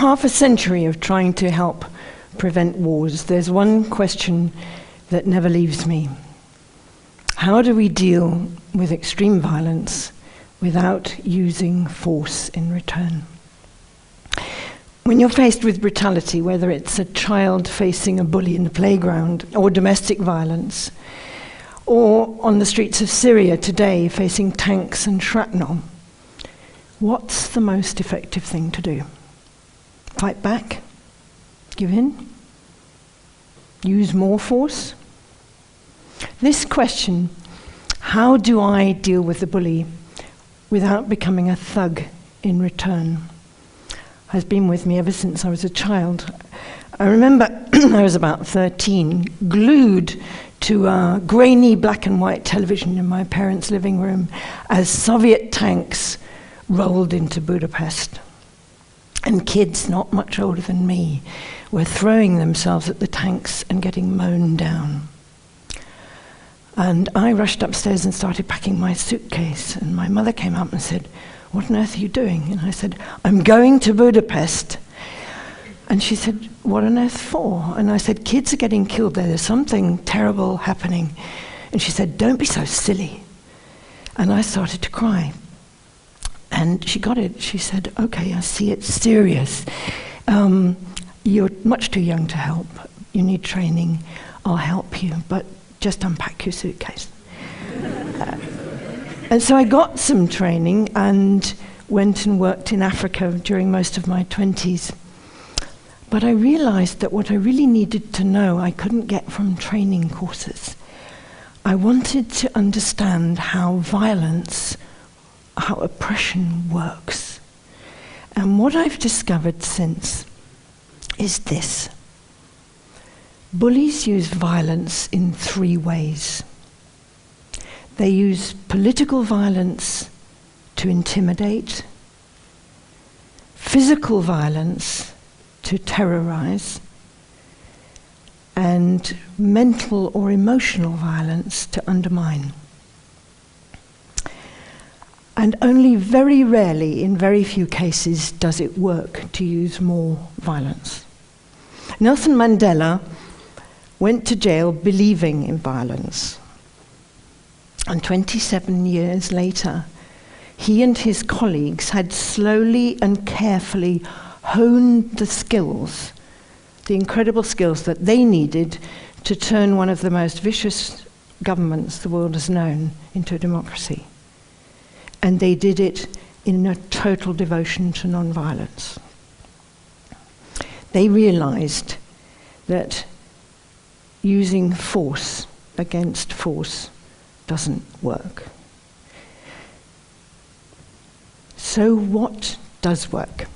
half a century of trying to help prevent wars, there's one question that never leaves me. How do we deal with extreme violence without using force in return? When you're faced with brutality, whether it's a child facing a bully in the playground, or domestic violence, or on the streets of Syria today facing tanks and shrapnel, what's the most effective thing to do? Fight back? Give in? Use more force? This question, how do I deal with the bully without becoming a thug in return, has been with me ever since I was a child. I remember I was about 13, glued to a grainy black and white television in my parents' living room as Soviet tanks rolled into Budapest. And kids not much older than me were throwing themselves at the tanks and getting mown down. And I rushed upstairs and started packing my suitcase, and my mother came up and said, "What on earth are you doing?" And I said, "I'm going to Budapest." And she said, "What on earth for?" And I said, "Kids are getting killed there. There's something terrible happening." And she said, "Don't be so silly." And I started to cry. And she got it. She said, "Okay, I see it's serious. You're much too young to help. You need training. I'll help you, but just unpack your suitcase." And so I got some training and went and worked in Africa during most of my 20s. But I realized that what I really needed to know I couldn't get from training courses. I wanted to understand how violence, how oppression works. And what I've discovered since is this. Bullies use violence in 3 ways. They use political violence to intimidate, physical violence to terrorize, and mental or emotional violence to undermine. And only very rarely, in very few cases, does it work to use more violence. Nelson Mandela went to jail believing in violence. And 27 years later, he and his colleagues had slowly and carefully honed the skills, the incredible skills that they needed to turn one of the most vicious governments the world has known into a democracy. And they did it in a total devotion to non-violence. They realized that using force against force doesn't work. So what does work?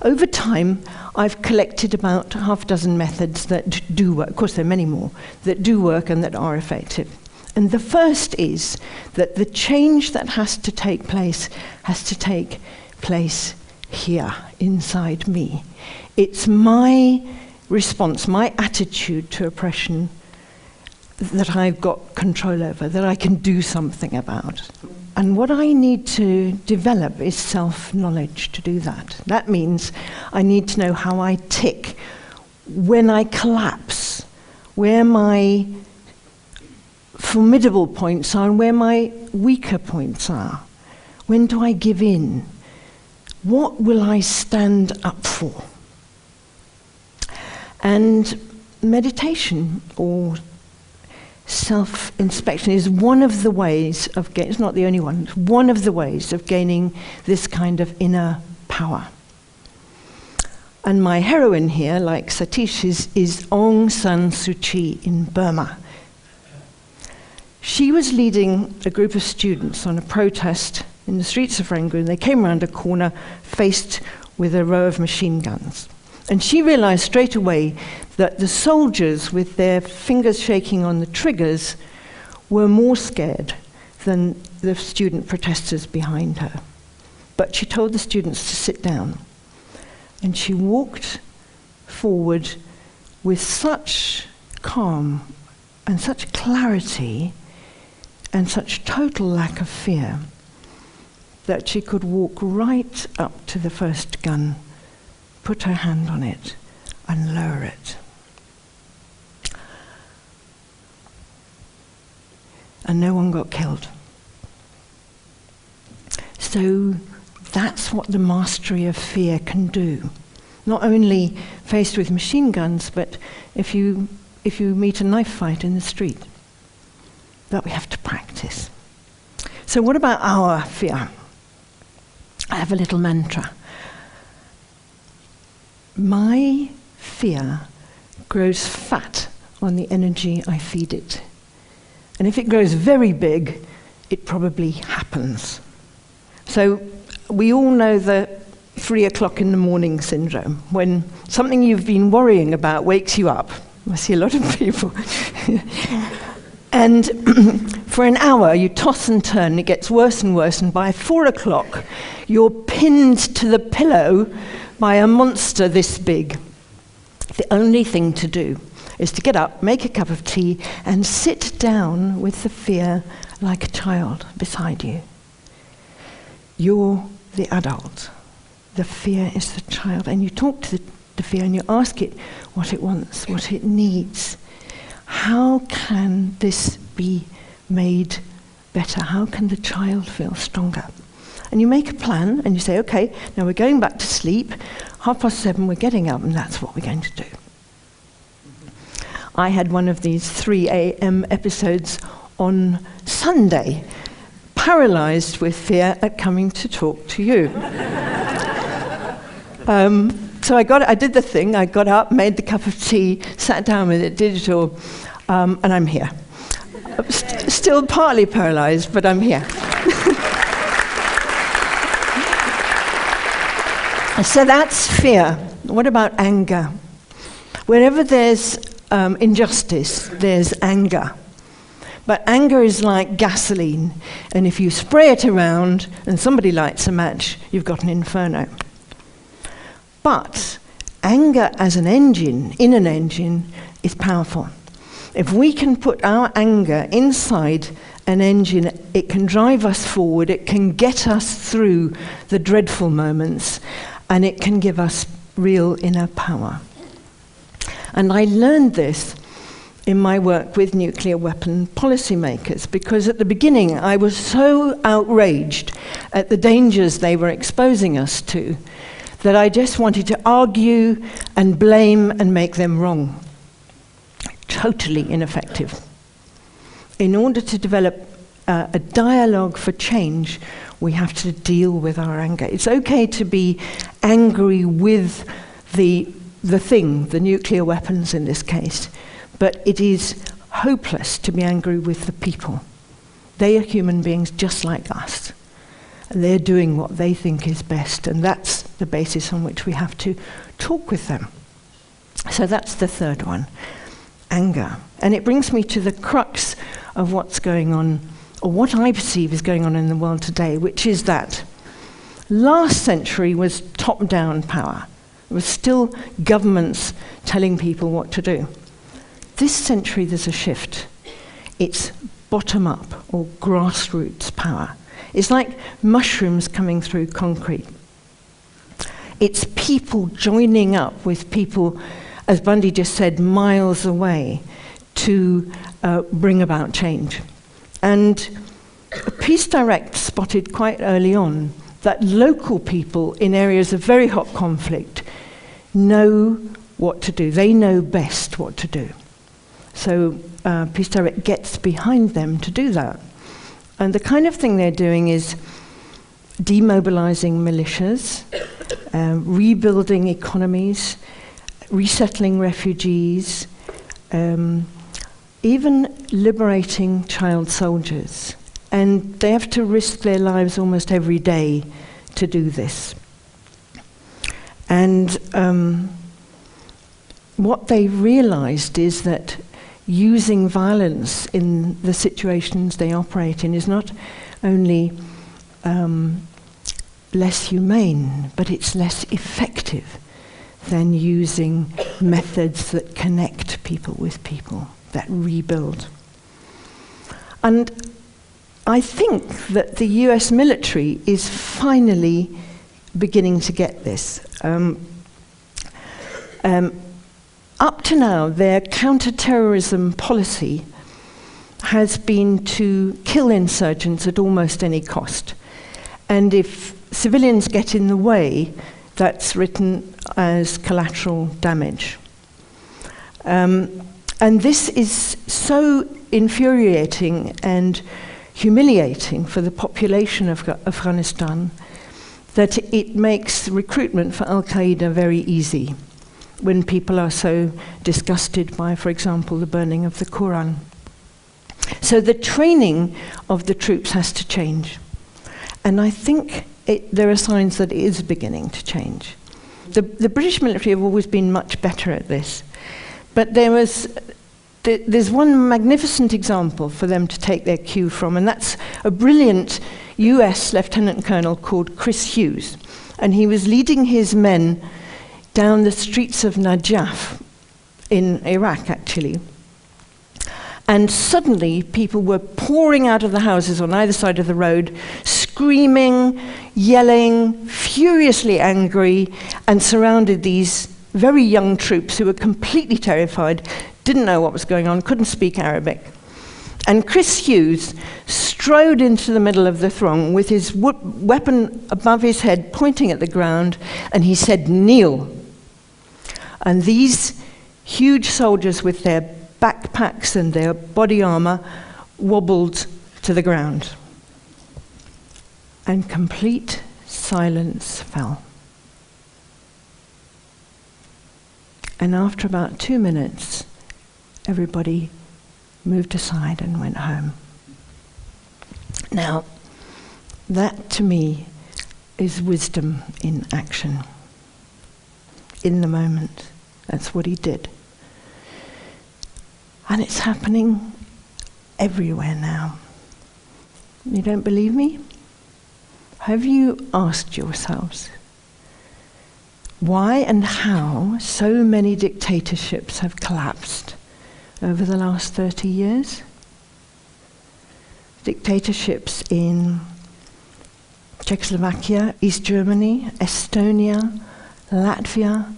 Over time, I've collected about half a dozen methods that do work. Of course, there are many more that do work and that are effective. And the first is that the change that has to take place here, inside me. It's my response, my attitude to oppression that I've got control over, that I can do something about. And what I need to develop is self-knowledge to do that. That means I need to know how I tick when I collapse, where my formidable points are and where my weaker points are. When do I give in? What will I stand up for? And meditation or self-inspection is one of the ways of gaining, it's not the only one, it's one of the ways of gaining this kind of inner power. And my heroine here, like Satish, is Aung San Suu Kyi in Burma. She was leading a group of students on a protest in the streets of Rangoon. They came around a corner faced with a row of machine guns. And she realized straight away that the soldiers, with their fingers shaking on the triggers, were more scared than the student protesters behind her. But she told the students to sit down. And she walked forward with such calm and such clarity and such total lack of fear that she could walk right up to the first gun, put her hand on it and lower it. And no one got killed. So that's what the mastery of fear can do. Not only faced with machine guns, but if you meet a knife fight in the street, that we have to practice. So what about our fear? I have a little mantra. My fear grows fat on the energy I feed it. And if it grows very big, it probably happens. So we all know the 3 o'clock in the morning syndrome, when something you've been worrying about wakes you up. I see a lot of people. And for an hour, you toss and turn, and it gets worse and worse, and by 4 o'clock, you're pinned to the pillow by a monster this big. The only thing to do is to get up, make a cup of tea, and sit down with the fear like a child beside you. You're the adult. The fear is the child. And you talk to the fear and you ask it what it wants, what it needs. How can this be made better? How can the child feel stronger? And you make a plan and you say, okay, now we're going back to sleep. 7:30, we're getting up, and that's what we're going to do. I had one of these 3 a.m. episodes on Sunday, paralyzed with fear at coming to talk to you. So I did the thing, I got up, made the cup of tea, sat down with it, digital, and I'm here. Still partly paralyzed, but I'm here. So that's fear. What about anger? Wherever there's injustice, there's anger. But anger is like gasoline, and if you spray it around and somebody lights a match, you've got an inferno. But anger as an engine, in an engine, is powerful. If we can put our anger inside an engine, it can drive us forward, it can get us through the dreadful moments, and it can give us real inner power. And I learned this in my work with nuclear weapon policymakers, because at the beginning I was so outraged at the dangers they were exposing us to that I just wanted to argue and blame and make them wrong. Totally ineffective. In order to develop a dialogue for change, we have to deal with our anger. It's okay to be angry with the thing, the nuclear weapons in this case, but it is hopeless to be angry with the people. They are human beings just like us. They're doing what they think is best, and that's the basis on which we have to talk with them. So that's the third one, anger. And it brings me to the crux of what's going on, or what I perceive is going on in the world today, which is that last century was top-down power. It was still governments telling people what to do. This century there's a shift. It's bottom-up, or grassroots power. It's like mushrooms coming through concrete. It's people joining up with people, as Bundy just said, miles away to bring about change. And Peace Direct spotted quite early on that local people in areas of very hot conflict know what to do. They know best what to do. So Peace Direct gets behind them to do that. And the kind of thing they're doing is demobilizing militias, rebuilding economies, resettling refugees, even liberating child soldiers. And they have to risk their lives almost every day to do this. And what they realized is that using violence in the situations they operate in is not only less humane, but it's less effective than using methods that connect people with people, that rebuild. And I think that the US military is finally beginning to get this. Up to now, their counter-terrorism policy has been to kill insurgents at almost any cost. And if civilians get in the way, that's written as collateral damage. And this is so infuriating and humiliating for the population of Afghanistan that it makes recruitment for Al-Qaeda very easy when people are so disgusted by, for example, the burning of the Quran. So the training of the troops has to change. And I think there are signs that it is beginning to change. The British military have always been much better at this. But there's one magnificent example for them to take their cue from, and that's a brilliant US Lieutenant Colonel called Chris Hughes. And he was leading his men down the streets of Najaf in Iraq, actually. And suddenly people were pouring out of the houses on either side of the road, screaming, yelling, furiously angry, and surrounded these very young troops who were completely terrified, didn't know what was going on, couldn't speak Arabic. And Chris Hughes strode into the middle of the throng with his weapon above his head, pointing at the ground, and he said, "Kneel." And these huge soldiers with their backpacks and their body armor wobbled to the ground. And complete silence fell. And after about 2 minutes, everybody moved aside and went home. Now, that to me is wisdom in action. In the moment, that's what he did. And it's happening everywhere now. You don't believe me? Have you asked yourselves why and how so many dictatorships have collapsed over the last 30 years? Dictatorships in Czechoslovakia, East Germany, Estonia, Latvia,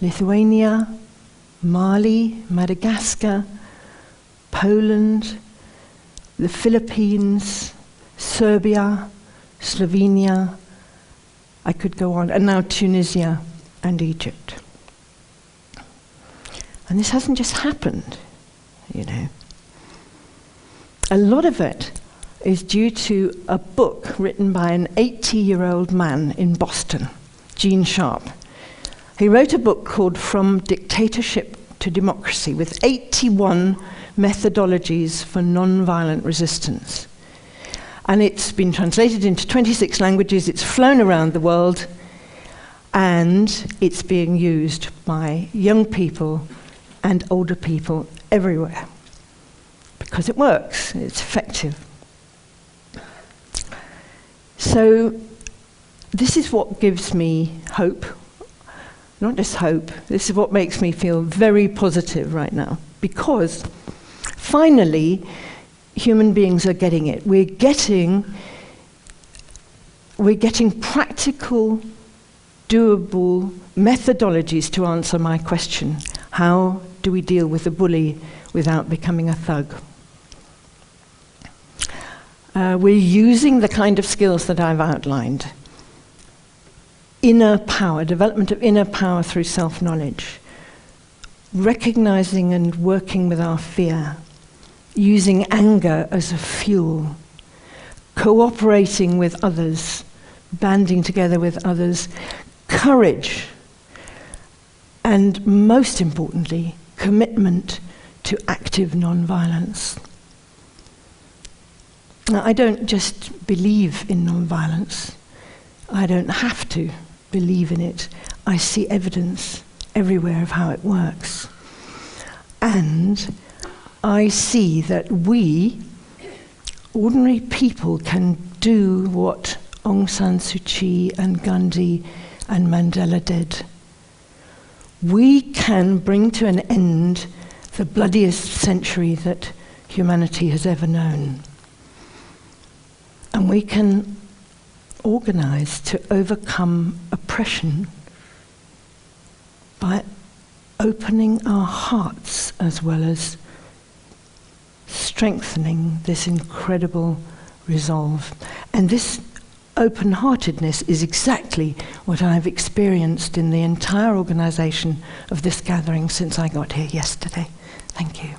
Lithuania, Mali, Madagascar, Poland, the Philippines, Serbia, Slovenia, I could go on, and now Tunisia and Egypt. And this hasn't just happened, you know. A lot of it is due to a book written by an 80-year-old man in Boston, Gene Sharp. He wrote a book called From Dictatorship to Democracy with 81 methodologies for non-violent resistance. And it's been translated into 26 languages, it's flown around the world, and it's being used by young people and older people everywhere. Because it works, it's effective. So this is what gives me hope. Not just hope, this is what makes me feel very positive right now. Because finally, human beings are getting it. We're getting practical, doable methodologies to answer my question. How do we deal with a bully without becoming a thug? We're using the kind of skills that I've outlined. Inner power, development of inner power through self-knowledge. Recognizing and working with our fear. Using anger as a fuel. Cooperating with others. Banding together with others. Courage. And most importantly, commitment to active non-violence. Now, I don't just believe in non-violence. I don't have to believe in it. I see evidence everywhere of how it works. And I see that we, ordinary people, can do what Aung San Suu Kyi and Gandhi and Mandela did. We can bring to an end the bloodiest century that humanity has ever known. And we can organize to overcome oppression by opening our hearts as well as strengthening this incredible resolve. And this open-heartedness is exactly what I've experienced in the entire organization of this gathering since I got here yesterday. Thank you.